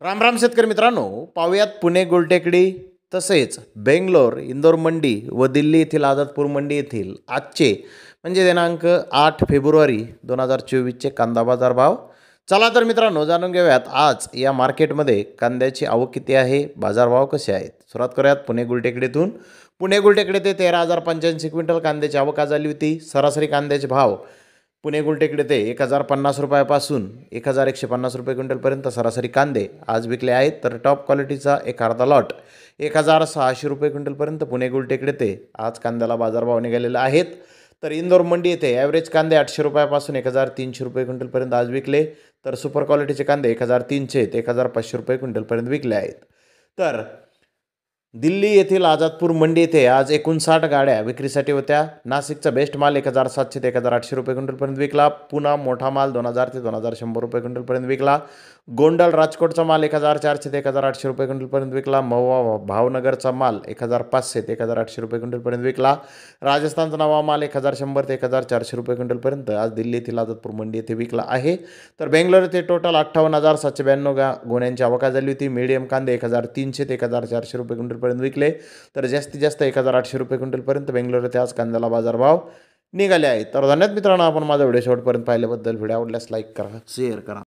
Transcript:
राम राम शेतकरी मित्रांनो, पाहूयात पुणे गुलटेकडी तसेच बेंगलोर, इंदोर मंडी व दिल्ली येथील आझादपूर मंडी येथील आजचे म्हणजे दिनांक 8 फेब्रुवारी 2024चे कांदा बाजार भाव. चला तर मित्रांनो जाणून घेऊयात आज या मार्केटमध्ये कांद्याची आवक किती आहे, बाजारभाव कसे आहेत. सुरुवात करूयात पुणे गुलटेकडीतून. पुणे गुलटेकडे ते 13,085 क्विंटल कांद्याची आवक आज झाली होती. सरासरी कांद्याचे भाव पुणे गुलटेकडे ते 1,050 रुपयापासून 1,150 रुपये क्विंटलपर्यंत सरासरी कांदे आज विकले आहेत. तर टॉप क्वालिटीचा एक अर्धा लॉट 1,600 रुपये क्विंटलपर्यंत पुणे गुलटेकडे ते आज कांद्याला बाजारभाव निघालेले आहेत. तर इंदोर मंडी येथे ॲव्हरेज कांदे 800 रुपयापासून 1,300 रुपये क्विंटलपर्यंत आज विकले. तर सुपर क्वालिटीचे कांदे 1,300 ते 1,500 रुपये क्विंटलपर्यंत विकले आहेत. तर दिल्ली येथील आझादपूर मंडी येथे आज 59 गाड्या विक्रीसाठी होत्या. नाशिकचा बेस्ट माल 1,700 ते 1,800 रुपये क्विंटलपर्यंत विकला. पुन्हा मोठा माल 2,000 ते 2,100 रुपये क्विंटलपर्यंत विकला. गोंडल राजकोटचा माल 1,400 ते 1,800 रुपये क्विंटलपर्यंत विकला. महुवा भावनगरचा माल 1,500 ते 1,800 रुपये क्विंटलपर्यंत विकला. राजस्थानचा नवा माल 1,100 ते 1,400 रुपये क्विंटलपर्यंत आज दिल्ली येथील आझादपूर मंडी येथे विकला आहे. तर बेंगलोर येथे टोटल 58,792 गोण्यांची आवक झाली होती. मीडियम कांदे 1,300 ते 1,400 रुपये क्विंटलपर्यंत विकले. तर जास्तीत जास्त 1,800 रुपये क्विंटलपर्यंत बेंगलोर येथे आज कांद्याला बाजारभाव निघाले आहेत. तर धन्यवाद मित्रांनो, आपण माझा व्हिडिओ शेवटपर्यंत पाहिल्याबद्दल. व्हिडिओ आवडल्यास लाईक करा, शेअर करा.